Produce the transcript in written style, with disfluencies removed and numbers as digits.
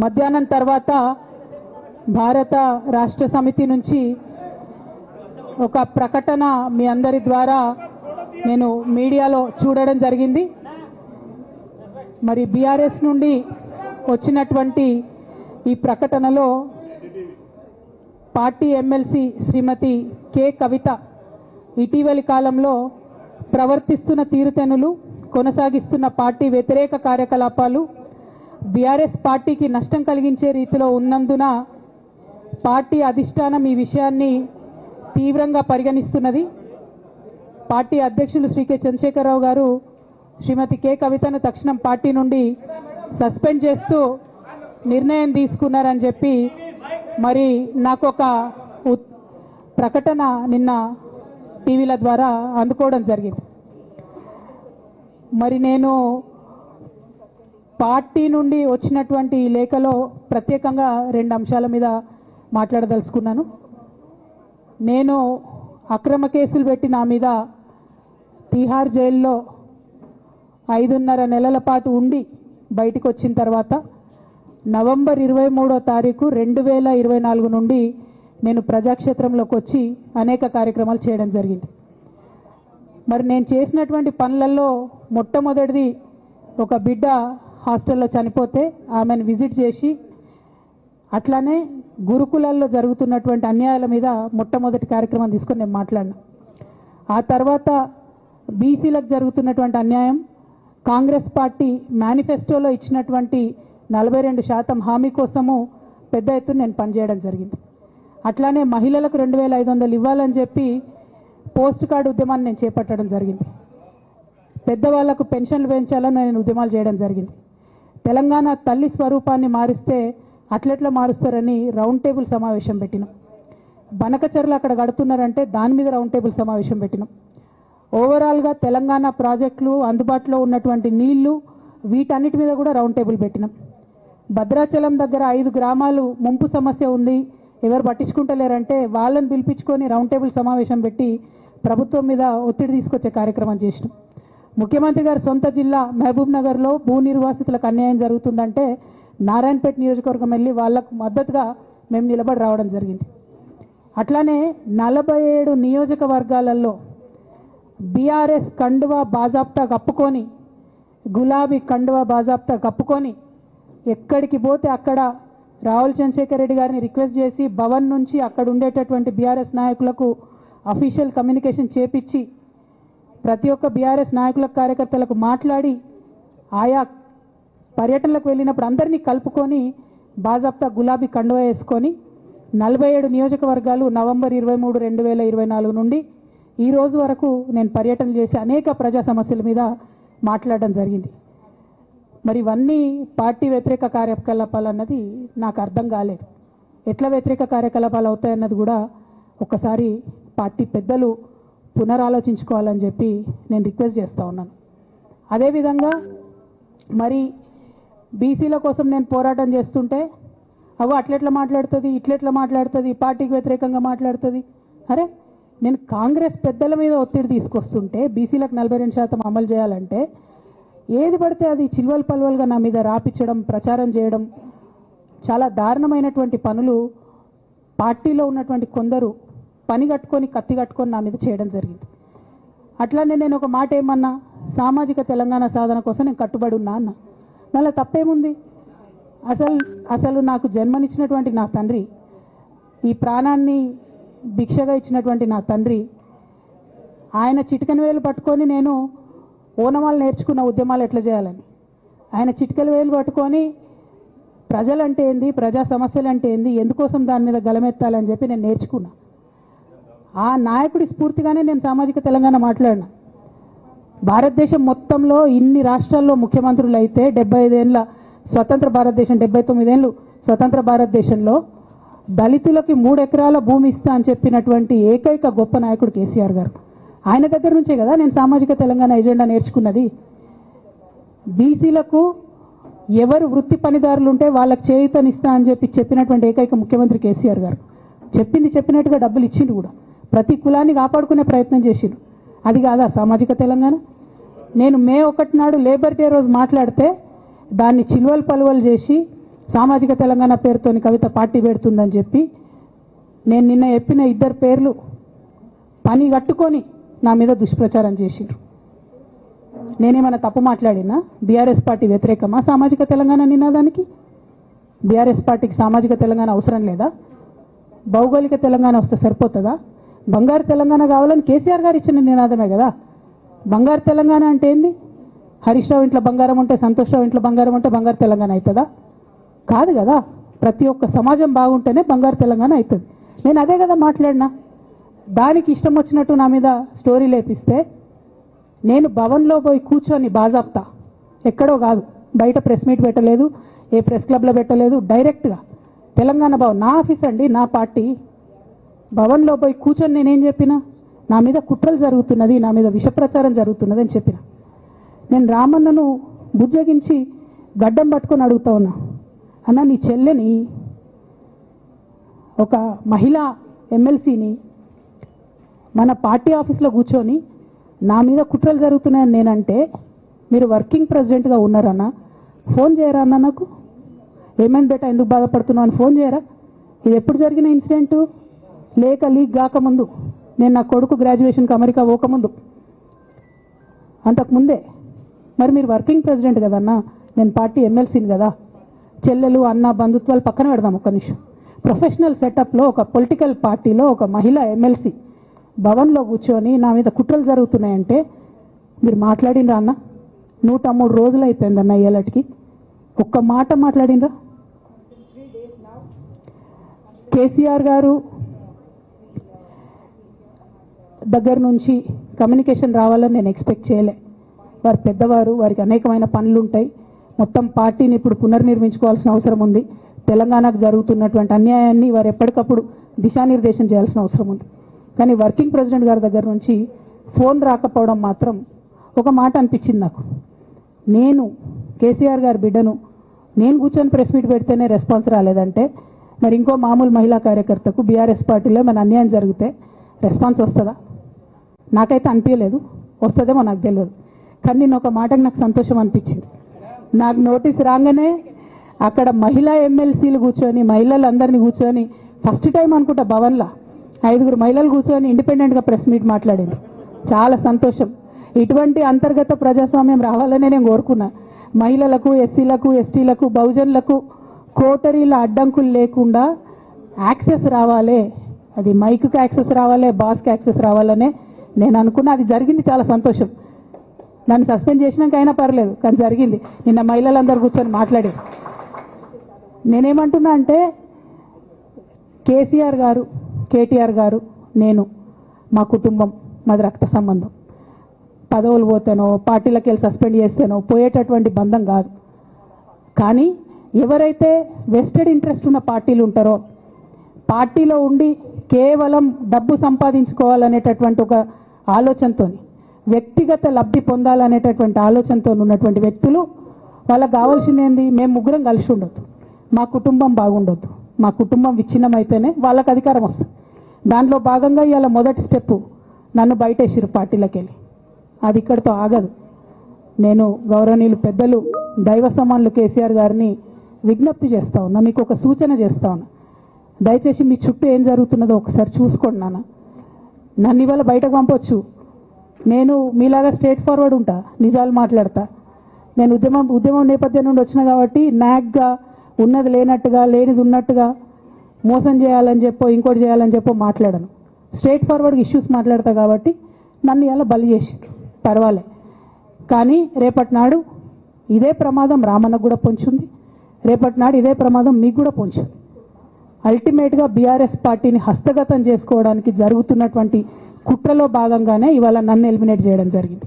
మధ్యాహ్నం తర్వాత భారత రాష్ట్ర సమితి నుంచి ఒక ప్రకటన మీ అందరి ద్వారా నేను మీడియాలో చూడడం జరిగింది. మరి బీఆర్ఎస్ నుండి వచ్చినటువంటి ఈ ప్రకటనలో పార్టీ ఎమ్మెల్సీ శ్రీమతి కె కవిత ఇటీవలి కాలంలో ప్రవర్తిస్తున్న తీరుతెన్నులు, కొనసాగిస్తున్న పార్టీ వ్యతిరేక కార్యకలాపాలు బీఆర్ఎస్ పార్టీకి నష్టం కలిగించే రీతిలో ఉన్నందున పార్టీ అధిష్టానం ఈ విషయాన్ని తీవ్రంగా పరిగణిస్తున్నది. పార్టీ అధ్యక్షులు శ్రీ కె చంద్రశేఖరరావు గారు శ్రీమతి కె కవితను తక్షణం పార్టీ నుండి సస్పెండ్ చేస్తూ నిర్ణయం తీసుకున్నారని చెప్పి మరి నాకు ఒక ప్రకటన నిన్న టీవీల ద్వారా అందుకోవడం జరిగింది. మరి నేను పార్టీ నుండి వచ్చినటువంటి ఈ లేఖలో ప్రత్యేకంగా 2 అంశాల మీద మాట్లాడదలుచుకున్నాను. నేను అక్రమ కేసులు పెట్టి నా మీద తిహార్ జైల్లో 5.5 నెలల పాటు ఉండి బయటికి వచ్చిన తర్వాత నవంబర్ 23వ తారీఖు 2024 నుండి నేను ప్రజాక్షేత్రంలోకి వచ్చి అనేక కార్యక్రమాలు చేయడం జరిగింది. మరి నేను చేసినటువంటి పనులలో మొట్టమొదటిది ఒక బిడ్డ హాస్టల్లో చనిపోతే ఆమెను విజిట్ చేసి, అట్లానే గురుకులాల్లో జరుగుతున్నటువంటి అన్యాయాల మీద మొట్టమొదటి కార్యక్రమం తీసుకొని నేను మాట్లాడినా. ఆ తర్వాత బీసీలకు జరుగుతున్నటువంటి అన్యాయం, కాంగ్రెస్ పార్టీ మేనిఫెస్టోలో ఇచ్చినటువంటి 42% హామీ కోసము పెద్ద ఎత్తున నేను పనిచేయడం జరిగింది. అట్లానే మహిళలకు 2500 ఇవ్వాలని చెప్పి పోస్ట్ కార్డు ఉద్యమాన్ని నేను చేపట్టడం జరిగింది. పెద్దవాళ్లకు పెన్షన్లు పెంచాలని నేను ఉద్యమాలు చేయడం జరిగింది. తెలంగాణ తల్లి స్వరూపాన్ని మారిస్తే అట్లెట్లా మారుస్తారని రౌండ్ టేబుల్ సమావేశం పెట్టినాం. బనకచర్లు అక్కడ కడుతున్నారంటే దాని మీద రౌండ్ టేబుల్ సమావేశం పెట్టినాం. ఓవరాల్గా తెలంగాణ ప్రాజెక్టులు, అందుబాటులో ఉన్నటువంటి నీళ్లు, వీటన్నిటి మీద కూడా రౌండ్ టేబుల్ పెట్టినాం. భద్రాచలం దగ్గర 5 గ్రామాలు ముంపు సమస్య ఉంది, ఎవరు పట్టించుకుంటలేరంటే వాళ్ళని పిలిపించుకొని రౌండ్ టేబుల్ సమావేశం పెట్టి ప్రభుత్వం మీద ఒత్తిడి తీసుకొచ్చే కార్యక్రమం చేసినాం. ముఖ్యమంత్రి గారి సొంత జిల్లా మహబూబ్ నగర్లో భూ నిర్వాసితులకు అన్యాయం జరుగుతుందంటే నారాయణపేట నియోజకవర్గం వెళ్ళి వాళ్లకు మద్దతుగా మేము నిలబడి రావడం జరిగింది. అట్లానే 47 నియోజకవర్గాలలో బీఆర్ఎస్ కండువా బాజాప్తా కప్పుకొని, గులాబీ కండువా బాజాప్తా కప్పుకొని ఎక్కడికి పోతే అక్కడ రావుల చంద్రశేఖర్ రెడ్డి గారిని రిక్వెస్ట్ చేసి భవన్ నుంచి అక్కడ ఉండేటటువంటి బీఆర్ఎస్ నాయకులకు అఫీషియల్ కమ్యూనికేషన్ చేపించి ప్రతి ఒక్క బీఆర్ఎస్ నాయకులకు, కార్యకర్తలకు మాట్లాడి ఆయా పర్యటనలకు వెళ్ళినప్పుడు అందరినీ కలుపుకొని బాజాప్తా గులాబీ కండువా వేసుకొని 47 నియోజకవర్గాలు నవంబర్ 23, 2024 నుండి ఈ రోజు వరకు నేను పర్యటన చేసి అనేక ప్రజా సమస్యల మీద మాట్లాడడం జరిగింది. మరి ఇవన్నీ పార్టీ వ్యతిరేక కార్యకలాపాలు అన్నది నాకు అర్థం కాలేదు. ఎట్లా వ్యతిరేక కార్యకలాపాలు అవుతాయన్నది కూడా ఒకసారి పార్టీ పెద్దలు పునరాలోచించుకోవాలని చెప్పి నేను రిక్వెస్ట్ చేస్తూ ఉన్నాను. అదేవిధంగా మరి బీసీల కోసం నేను పోరాటం చేస్తుంటే అట్లెట్లా మాట్లాడుతుంది, ఇట్లెట్లా మాట్లాడుతుంది, పార్టీకి వ్యతిరేకంగా మాట్లాడుతుంది. అరే, నేను కాంగ్రెస్ పెద్దల మీద ఒత్తిడి తీసుకొస్తుంటే బీసీలకు 42% అమలు చేయాలంటే ఏది పడితే అది చిల్వల్ పల్వల్గా నా మీద రాపించడం, ప్రచారం చేయడం, చాలా దారుణమైనటువంటి పనులు పార్టీలో ఉన్నటువంటి కొందరు పని కట్టుకొని, కత్తి కట్టుకొని నా మీద చేయడం జరిగింది. అట్లానే నేను ఒక మాట ఏమన్నా, సామాజిక తెలంగాణ సాధన కోసం నేను కట్టుబడి ఉన్నా అన్న. మళ్ళీ తప్పేముంది? అసలు నాకు జన్మనిచ్చినటువంటి నా తండ్రి, ఈ ప్రాణాన్ని భిక్షగా ఇచ్చినటువంటి నా తండ్రి, ఆయన చిటికెన వేలు పట్టుకొని నేను ఓనమాలు నేర్చుకున్న ఉద్యమాలు ఎట్లా చేయాలని, ఆయన చిటికెల వేలు పట్టుకొని ప్రజలంటే ఏంది, ప్రజా సమస్యలు అంటే ఏంది, ఎందుకోసం దాని మీద గలమెత్తాలని చెప్పి నేను నేర్చుకున్నా. ఆ నాయకుడి స్ఫూర్తిగానే నేను సామాజిక తెలంగాణ మాట్లాడినా. భారతదేశం మొత్తంలో ఇన్ని రాష్ట్రాల్లో ముఖ్యమంత్రులు అయితే 75 ఏళ్ళ స్వతంత్ర భారతదేశం, 79 ఏళ్ళు స్వతంత్ర భారతదేశంలో దళితులకి 3 ఎకరాల భూమి ఇస్తా అని చెప్పినటువంటి ఏకైక గొప్ప నాయకుడు కేసీఆర్ గారు. ఆయన దగ్గర నుంచే కదా నేను సామాజిక తెలంగాణ ఎజెండా నేర్చుకున్నది. బీసీలకు ఎవరు వృత్తి పనిదారులు ఉంటే వాళ్ళకి చేయూతనిస్తా అని చెప్పినటువంటి ఏకైక ముఖ్యమంత్రి కేసీఆర్ గారు. చెప్పినట్టుగా డబ్బులు ఇచ్చిండు కూడా, ప్రతి కులాన్ని కాపాడుకునే ప్రయత్నం చేసిండు. అది కాదా సామాజిక తెలంగాణ? నేను మే 1 నాడు లేబర్ డే రోజు మాట్లాడితే దాన్ని చిల్వలు పలువలు చేసి సామాజిక తెలంగాణ పేరుతోని కవిత పార్టీ పెడుతుందని చెప్పి నేను నిన్న చెప్పిన ఇద్దరు పేర్లు పని కట్టుకొని నా మీద దుష్ప్రచారం చేసిండ్రు. నేనేమైనా తప్పు మాట్లాడినా? బీఆర్ఎస్ పార్టీ వ్యతిరేకమా సామాజిక తెలంగాణ నినాదానికి? బీఆర్ఎస్ పార్టీకి సామాజిక తెలంగాణ అవసరం లేదా? భౌగోళిక తెలంగాణ వస్తే సరిపోతుందా? బంగారు తెలంగాణ కావాలని కేసీఆర్ గారు ఇచ్చిన నినాదమే కదా. బంగారు తెలంగాణ అంటే ఏంది? హరీష్ రావు ఇంట్లో బంగారం ఉంటే, సంతోష్ రావు ఇంట్లో బంగారం ఉంటే బంగారు తెలంగాణ అవుతుందా? కాదు కదా. ప్రతి ఒక్క సమాజం బాగుంటేనే బంగారు తెలంగాణ అవుతుంది. నేను అదే కదా మాట్లాడినా. దానికి ఇష్టం వచ్చినట్టు నా మీద స్టోరీ లేపిస్తే నేను భవన్లో పోయి కూర్చొని బాజాప్తా, ఎక్కడో కాదు, బయట ప్రెస్ మీట్ పెట్టలేదు, ఏ ప్రెస్ క్లబ్లో పెట్టలేదు, డైరెక్ట్గా తెలంగాణ భవన్ నా ఆఫీస్ అండి, నా పార్టీ భవన్లో పోయి కూర్చొని నేనేం చెప్పినా? నా మీద కుట్రలు జరుగుతున్నది, నా మీద విషప్రచారం జరుగుతున్నది అని చెప్పిన. నేను రామన్నను బుజ్జగించి గడ్డం పట్టుకొని అడుగుతా ఉన్నా, అన్న నీ చెల్లెని, ఒక మహిళా ఎమ్మెల్సీని మన పార్టీ ఆఫీస్లో కూర్చొని నా మీద కుట్రలు జరుగుతున్నాయని నేనంటే మీరు వర్కింగ్ ప్రెసిడెంట్గా ఉన్నారన్నా, ఫోన్ చేయరా అన్న నాకు? ఏమైంది బేటా, ఎందుకు బాధపడుతున్నావు అని ఫోన్ చేయరా? ఇది ఎప్పుడు జరిగిన ఇన్సిడెంటు? లేక లీక్ కాకముందు, నేను నా కొడుకు గ్రాడ్యుయేషన్కి అమెరికా పోకముందు, అంతకుముందే. మరి మీరు వర్కింగ్ ప్రెసిడెంట్ కదన్నా, నేను పార్టీ ఎమ్మెల్సీని కదా. చెల్లెలు అన్న బంధుత్వాలు పక్కన పెడదాం ఒక్క నిమిషం. ప్రొఫెషనల్ సెటప్లో ఒక పొలిటికల్ పార్టీలో ఒక మహిళా ఎమ్మెల్సీ భవన్లో కూర్చొని నా మీద కుట్రలు జరుగుతున్నాయంటే మీరు మాట్లాడినరా అన్న? 103 రోజులు అయిపోయిందన్న ఇయ్యాలటికి, ఒక్క మాట మాట్లాడినరా? కేసీఆర్ గారు దగ్గర నుంచి కమ్యూనికేషన్ రావాలని నేను ఎక్స్పెక్ట్ చేయలే. వారు పెద్దవారు, వారికి అనేకమైన పనులు ఉంటాయి. మొత్తం పార్టీని ఇప్పుడు పునర్నిర్మించుకోవాల్సిన అవసరం ఉంది. తెలంగాణకు జరుగుతున్నటువంటి అన్యాయాన్ని వారు ఎప్పటికప్పుడు దిశానిర్దేశం చేయాల్సిన అవసరం ఉంది. కానీ వర్కింగ్ ప్రెసిడెంట్ గారి దగ్గర నుంచి ఫోన్ రాకపోవడం మాత్రం ఒక మాట అనిపించింది నాకు. నేను కేసీఆర్ గారి బిడ్డను, నేను కూర్చొని ప్రెస్ మీట్ పెడితేనే రెస్పాన్స్ రాలేదంటే మరి ఇంకో మామూలు మహిళా కార్యకర్తకు బీఆర్ఎస్ పార్టీలో మన అన్యాయం జరిగితే రెస్పాన్స్ వస్తుందా? నాకైతే అనిపించలేదు. వస్తుందేమో నాకు తెలియదు. కానీ నేను ఒక మాటకు నాకు సంతోషం అనిపించింది. నాకు నోటీస్ రాగానే అక్కడ మహిళా ఎమ్మెల్సీలు కూర్చొని, మహిళలందరినీ కూర్చొని, ఫస్ట్ టైం అనుకుంటా భవన్లో 5 మహిళలు కూర్చొని ఇండిపెండెంట్గా ప్రెస్ మీట్ మాట్లాడింది. చాలా సంతోషం. ఇటువంటి అంతర్గత ప్రజాస్వామ్యం రావాలనే నేను కోరుకున్నా. మహిళలకు, ఎస్సీలకు, ఎస్టీలకు, బహుజనులకు కోటరీల అడ్డంకులు లేకుండా యాక్సెస్ రావాలి. అది మైక్కి యాక్సెస్ రావాలి, బాస్కి యాక్సెస్ రావాలనే నేను అనుకున్నా. అది జరిగింది, చాలా సంతోషం. నన్ను సస్పెండ్ చేసినాక అయినా పర్లేదు, కానీ జరిగింది. నిన్న మహిళలందరూ కూర్చొని మాట్లాడి నేనేమంటున్నా అంటే, కేసీఆర్ గారు, కేటీఆర్ గారు, నేను, మా కుటుంబం, మాది రక్త సంబంధం. పదవులు పోతేనో, పార్టీలకు వెళ్ళి సస్పెండ్ చేస్తేనో పోయేటటువంటి బంధం కాదు. కానీ ఎవరైతే వెస్టెడ్ ఇంట్రెస్ట్ ఉన్న పార్టీలు ఉంటారో, పార్టీలో ఉండి కేవలం డబ్బు సంపాదించుకోవాలనేటటువంటి ఒక ఆలోచనతో, వ్యక్తిగత లబ్ధి పొందాలనేటటువంటి ఆలోచనతో ఉన్నటువంటి వ్యక్తులు, వాళ్ళకి కావాల్సింది ఏంది? మేము ముగ్గురం కలిసి ఉండొద్దు, మా కుటుంబం బాగుండొద్దు, మా కుటుంబం విచ్ఛిన్నమైతేనే వాళ్ళకి అధికారం వస్తుంది. దాంట్లో భాగంగా ఇవాళ మొదటి స్టెప్పు నన్ను బయటేసిరు పార్టీలోకి వెళ్ళి. అది ఇక్కడితో ఆగదు. నేను గౌరవనీయులు పెద్దలు దైవ సమానులు కేసీఆర్ గారిని విజ్ఞప్తి చేస్తా ఉన్నా, మీకు ఒక సూచన చేస్తా ఉన్నా. దయచేసి మీ చుట్టూ ఏం జరుగుతున్నదో ఒకసారి చూసుకోండి నాన్న. నన్ను ఇవాళ బయటకు పంపొచ్చు, నేను మీలాగా స్ట్రేట్ ఫార్వర్డ్ ఉంటా, నిజాలు మాట్లాడతా. నేను ఉద్యమం నేపథ్యం నుండి వచ్చిన కాబట్టి నాగ్గా, ఉన్నది లేనట్టుగా, లేనిది ఉన్నట్టుగా, మోసం చేయాలని చెప్పో ఇంకోటి చేయాలని చెప్పో మాట్లాడను. స్ట్రేట్ ఫార్వర్డ్గా ఇష్యూస్ మాట్లాడతా కాబట్టి నన్ను ఇలా బలి చేసిండ్రు, పర్వాలే. కానీ రేపటి నాడు ఇదే ప్రమాదం రామన్నకు కూడా పొంచుంది, రేపటి నాడు ఇదే ప్రమాదం మీకు కూడా పొంచుంది. అల్టిమేట్గా బీఆర్ఎస్ పార్టీని హస్తగతం చేసుకోవడానికి జరుగుతున్నటువంటి కుట్రలో భాగంగానే ఇవాళ నన్ను ఎలిమినేట్ చేయడం జరిగింది.